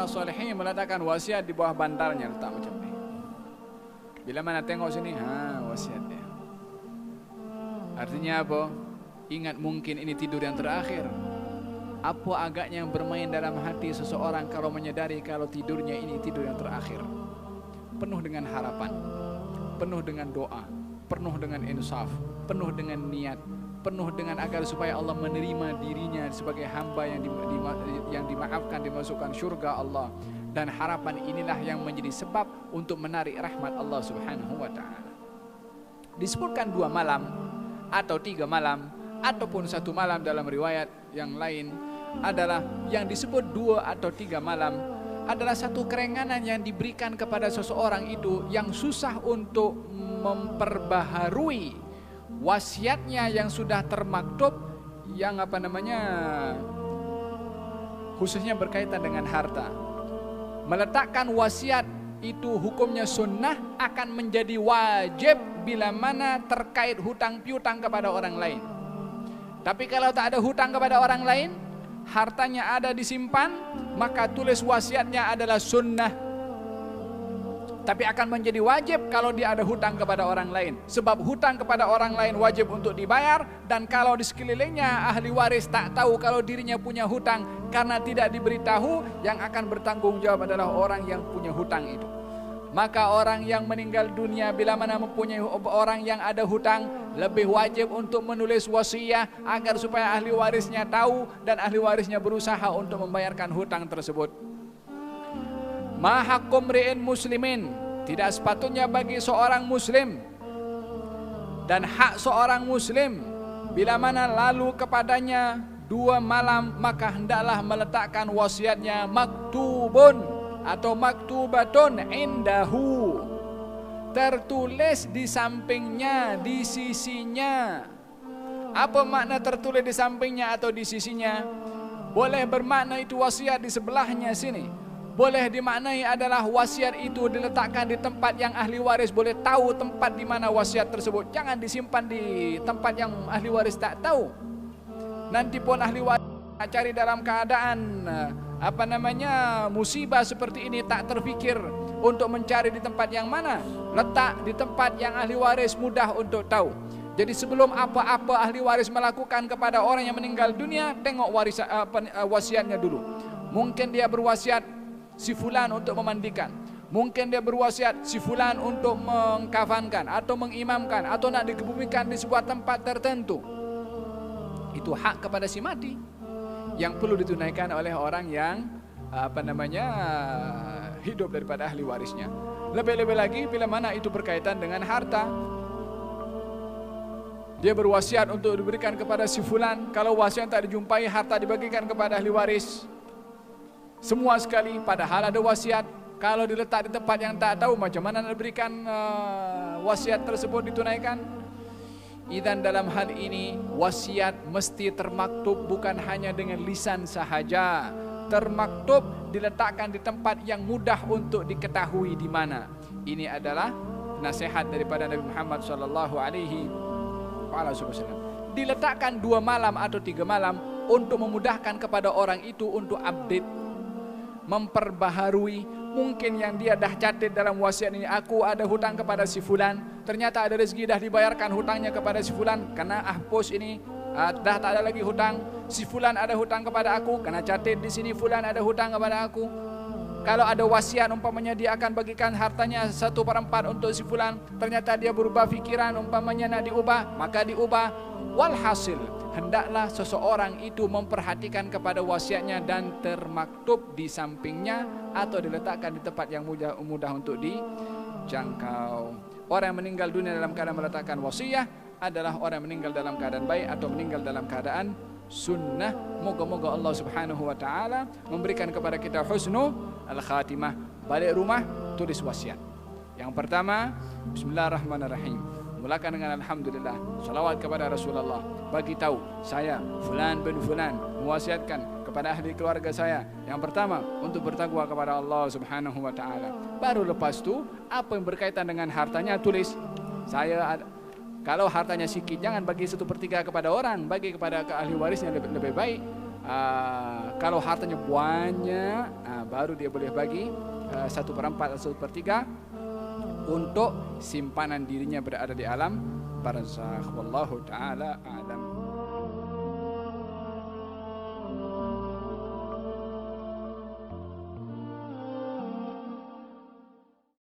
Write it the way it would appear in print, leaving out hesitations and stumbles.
salaf salihin meletakkan wasiat di bawah bantalnya, letak macam ni. Bila mana tengok sini, wasiat dia. Artinya apa? Ingat mungkin ini tidur yang terakhir. Apa agaknya yang bermain dalam hati seseorang kalau menyadari kalau tidurnya ini tidur yang terakhir. Penuh dengan harapan, penuh dengan doa, penuh dengan insaf, penuh dengan niat, penuh dengan agar supaya Allah menerima dirinya sebagai hamba yang dimaafkan, dimasukkan syurga Allah. Dan harapan inilah yang menjadi sebab untuk menarik rahmat Allah Subhanahu wa ta'ala. Disebutkan 2 malam atau 3 malam ataupun 1 malam dalam riwayat yang lain adalah yang disebut 2 atau 3 malam adalah satu kerenganan yang diberikan kepada seseorang itu yang susah untuk memperbaharui wasiatnya yang sudah termaktub, yang khususnya berkaitan dengan harta. Meletakkan wasiat itu hukumnya sunnah, akan menjadi wajib bila mana terkait hutang piutang kepada orang lain. Tapi kalau tak ada hutang kepada orang lain, hartanya ada disimpan, maka tulis wasiatnya adalah sunnah. Tapi akan menjadi wajib kalau dia ada hutang kepada orang lain. Sebab hutang kepada orang lain wajib untuk dibayar. Dan kalau di sekelilingnya ahli waris tak tahu kalau dirinya punya hutang karena tidak diberitahu, yang akan bertanggung jawab adalah orang yang punya hutang itu. Maka orang yang meninggal dunia bila mana mempunyai orang yang ada hutang, lebih wajib untuk menulis wasiat agar supaya ahli warisnya tahu dan ahli warisnya berusaha untuk membayarkan hutang tersebut. Ma haqqum ri'in muslimin, tidak sepatutnya bagi seorang muslim dan hak seorang muslim bila mana lalu kepadanya 2 malam, maka hendaklah meletakkan wasiatnya maktubun atau maktubatun indahu, tertulis di sampingnya, di sisinya. Apa makna tertulis di sampingnya atau di sisinya? Boleh bermakna itu wasiat di sebelahnya sini. Boleh dimaknai adalah wasiat itu diletakkan di tempat yang ahli waris boleh tahu tempat di mana wasiat tersebut. Jangan disimpan di tempat yang ahli waris tak tahu. Nanti pun ahli waris cari dalam keadaan musibah seperti ini, tak terfikir untuk mencari di tempat yang mana. Letak di tempat yang ahli waris mudah untuk tahu. Jadi sebelum apa-apa ahli waris melakukan kepada orang yang meninggal dunia, tengok wasiatnya dulu. Mungkin dia berwasiat si fulan untuk memandikan, mungkin dia berwasiat si fulan untuk mengkafankan atau mengimamkan atau nak dikebumikan di sebuah tempat tertentu. Itu hak kepada si mati yang perlu ditunaikan oleh orang yang hidup daripada ahli warisnya. Lebih-lebih lagi bila mana itu berkaitan dengan harta. Dia berwasiat untuk diberikan kepada si fulan, kalau wasiat tak dijumpai, harta dibagikan kepada ahli waris semua sekali, padahal ada wasiat. Kalau diletak di tempat yang tak tahu, macam mana nak berikan wasiat tersebut ditunaikan? Idzan dalam hal ini wasiat mesti termaktub, bukan hanya dengan lisan sahaja. Termaktub, diletakkan di tempat yang mudah untuk diketahui di mana. Ini adalah nasihat daripada Nabi Muhammad SAW. Diletakkan 2 malam atau 3 malam untuk memudahkan kepada orang itu untuk update, memperbaharui. Mungkin yang dia dah catat dalam wasiat ini, aku ada hutang kepada si fulan, ternyata ada rezeki dah dibayarkan hutangnya kepada si fulan, karena hapus ini dah tak ada lagi hutang. Si fulan ada hutang kepada aku, karena catat di sini fulan ada hutang kepada aku. Kalau ada wasiat umpamanya dia akan bagikan hartanya 1/4 untuk si fulan, ternyata dia berubah fikiran umpamanya nak diubah, maka diubah. Walhasil, hendaklah seseorang itu memperhatikan kepada wasiatnya dan termaktub di sampingnya atau diletakkan di tempat yang mudah untuk dijangkau. Orang yang meninggal dunia dalam keadaan meletakkan wasiat adalah orang yang meninggal dalam keadaan baik atau meninggal dalam keadaan sunnah. Moga-moga Allah Subhanahu wa ta'ala memberikan kepada kita husnul al-khatimah. Balik rumah, tulis wasiat. Yang pertama, bismillahirrahmanirrahim. Mulakan dengan alhamdulillah, salawat kepada Rasulullah. Bagi tahu saya fulan bin fulan mewasiatkan kepada ahli keluarga saya, yang pertama untuk bertakwa kepada Allah Subhanahu wa ta'ala. Baru lepas tu apa yang berkaitan dengan hartanya tulis. Kalau hartanya sikit, jangan bagi 1/3 kepada orang, bagi kepada ahli warisnya lebih baik. Kalau hartanya banyak, baru dia boleh bagi 1/4 atau 1/3 untuk simpanan dirinya berada di alam barzakh. Wallahu taala a'lam.